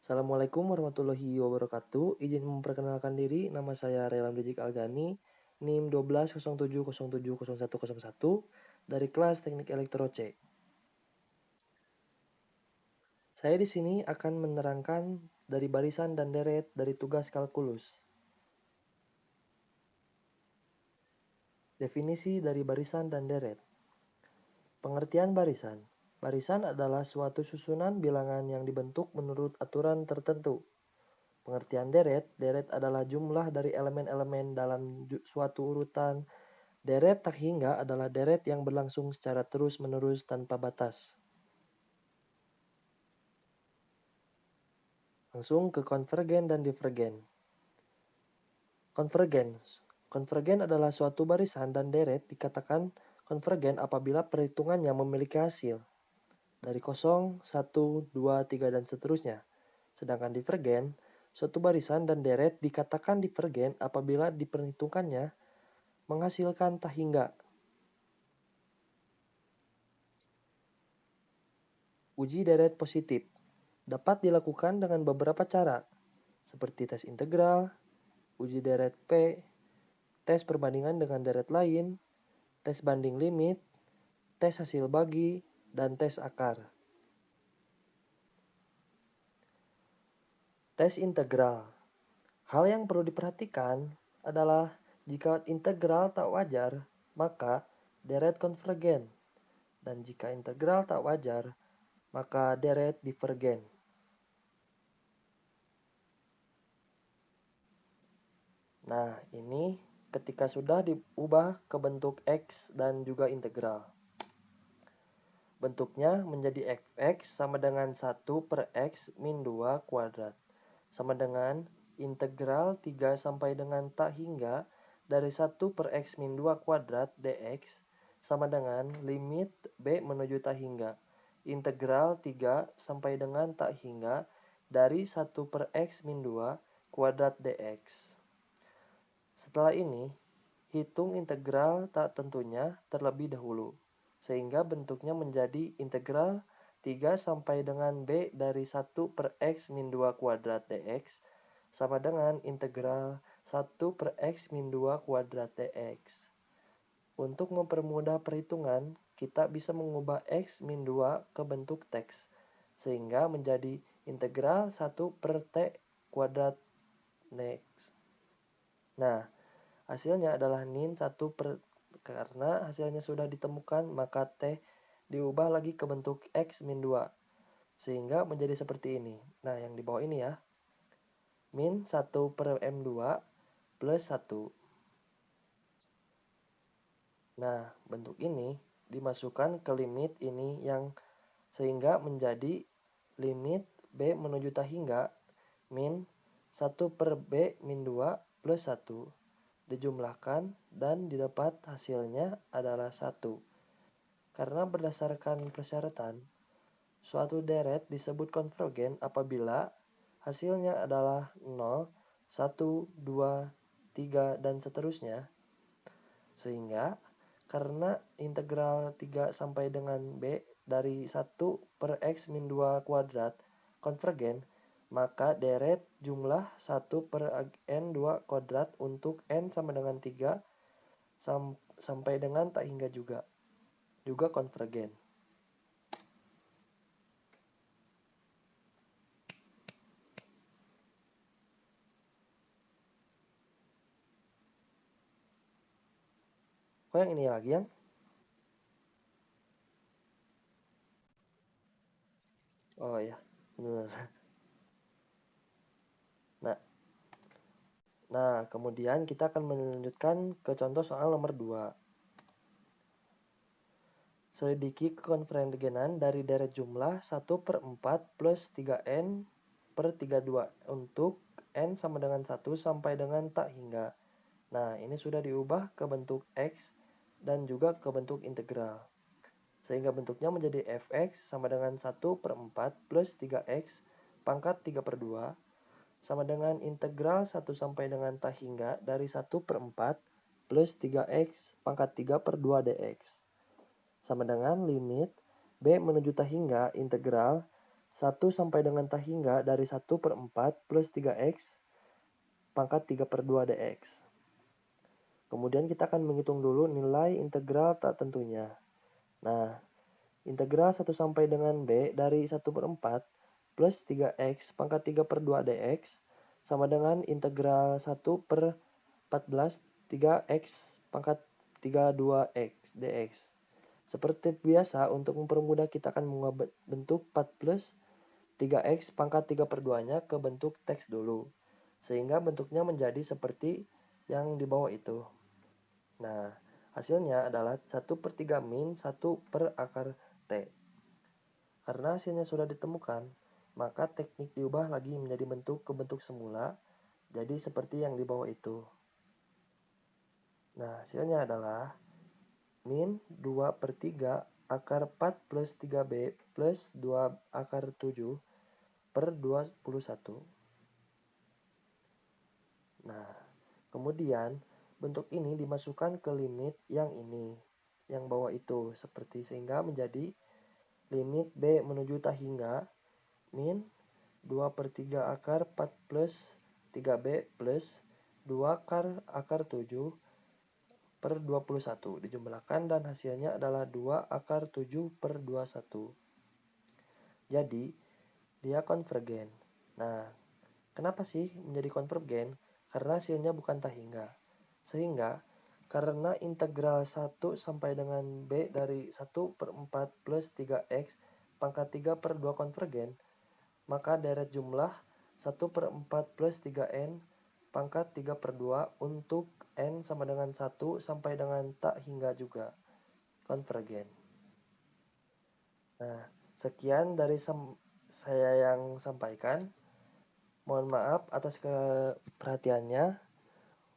Assalamualaikum warahmatullahi wabarakatuh. Izin memperkenalkan diri, nama saya Relam Rijik Algani, NIM 1207070101 dari kelas Teknik Elektro C. Saya di sini akan menerangkan dari barisan dan deret dari tugas kalkulus. Definisi dari barisan dan deret. Pengertian barisan. Barisan adalah suatu susunan bilangan yang dibentuk menurut aturan tertentu. Pengertian deret, deret adalah jumlah dari elemen-elemen dalam suatu urutan. Deret tak hingga adalah deret yang berlangsung secara terus-menerus tanpa batas. Langsung ke konvergen dan divergen. Konvergen. Konvergen adalah suatu barisan dan deret dikatakan konvergen apabila perhitungannya memiliki hasil dari 0, 1, 2, 3, dan seterusnya. Sedangkan divergen, suatu barisan dan deret dikatakan divergen apabila diperhitungkannya menghasilkan tak hingga. Uji deret positif dapat dilakukan dengan beberapa cara, seperti tes integral, uji deret P, tes perbandingan dengan deret lain, tes banding limit, tes hasil bagi, dan tes akar. Tes integral. Hal yang perlu diperhatikan adalah jika integral tak wajar, maka deret konvergen. Dan jika integral tak wajar, maka deret divergen. Nah, ini ketika sudah diubah ke bentuk X dan juga integral. Bentuknya menjadi fx sama dengan 1 per x min 2 kuadrat. Sama dengan integral 3 sampai dengan tak hingga dari 1 per x min 2 kuadrat dx sama dengan limit b menuju tak hingga. Integral 3 sampai dengan tak hingga dari 1 per x min 2 kuadrat dx. Setelah ini, hitung integral tak tentunya terlebih dahulu, sehingga bentuknya menjadi integral 3 sampai dengan b dari 1 per x min 2 kuadrat dx sama dengan integral 1 per x min 2 kuadrat dx. Untuk mempermudah perhitungan, kita bisa mengubah x min 2 ke bentuk teks, sehingga menjadi integral 1 per t kuadrat dx. Nah, hasilnya adalah nin 1 per, karena hasilnya sudah ditemukan, maka T diubah lagi ke bentuk X min 2. Sehingga menjadi seperti ini. Nah, yang di bawah ini ya. Min 1 per M2 plus 1. Nah, bentuk ini dimasukkan ke limit ini yang sehingga menjadi limit B menuju tak hingga min 1 per B min 2 plus 1. Dijumlahkan dan didapat hasilnya adalah 1. Karena berdasarkan persyaratan, suatu deret disebut konvergen apabila hasilnya adalah 0, 1, 2, 3, dan seterusnya. Sehingga karena integral 3 sampai dengan B dari 1 per x min 2 kuadrat konvergen, maka deret jumlah 1 per n2 kuadrat untuk n sama dengan 3 sampai dengan tak hingga juga konvergen. Kok yang ini lagi yang? Oh ya, benar. Nah, kemudian kita akan melanjutkan ke contoh soal nomor 2. Selidiki kekonvergenan dari deret jumlah 1 per 4 plus 3n per 32 untuk n sama dengan 1 sampai dengan tak hingga. Nah, ini sudah diubah ke bentuk x dan juga ke bentuk integral. Sehingga bentuknya menjadi fx sama dengan 1 per 4 plus 3x pangkat 3 per 2 sama dengan integral 1 sampai dengan tak hingga dari 1 per 4 plus 3x pangkat 3 per 2 dx. Sama dengan limit b menuju tak hingga integral 1 sampai dengan tak hingga dari 1/4 plus 3x pangkat 3/2 dx. Kemudian kita akan menghitung dulu nilai integral tak tentunya. Nah, integral 1 sampai dengan b dari 1/4 plus 3x pangkat 3/2 dx sama dengan integral 1/14 3x pangkat 32x dx. Seperti biasa, untuk mempermudah kita akan mengubah bentuk 4 plus 3x pangkat 3/2-nya ke bentuk teks dulu. Sehingga bentuknya menjadi seperti yang di bawah itu. Nah, hasilnya adalah 1/3 min 1 per akar T. Karena hasilnya sudah ditemukan, maka teknik diubah lagi menjadi bentuk ke bentuk semula, jadi seperti yang di bawah itu. Nah, hasilnya adalah min 2/3 akar 4 plus 3b plus 2 akar 7 per 21. Nah, kemudian bentuk ini dimasukkan ke limit yang ini, yang bawah itu, seperti sehingga menjadi limit b menuju tak hingga min 2/3 akar 4 plus 3b plus 2 akar 7 per 21 dijumlahkan dan hasilnya adalah 2 akar 7 per 21. Jadi, dia konvergen. Nah, kenapa sih menjadi konvergen? Karena hasilnya bukan tak hingga. Sehingga, karena integral 1 sampai dengan b dari 1/4 plus 3x pangkat 3/2 konvergen, maka deret jumlah 1/4 plus 3n pangkat 3/2 untuk n sama dengan 1 sampai dengan tak hingga juga konvergen. Nah, sekian dari saya yang sampaikan. Mohon maaf atas perhatiannya.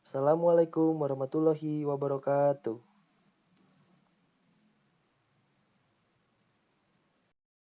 Assalamualaikum warahmatullahi wabarakatuh.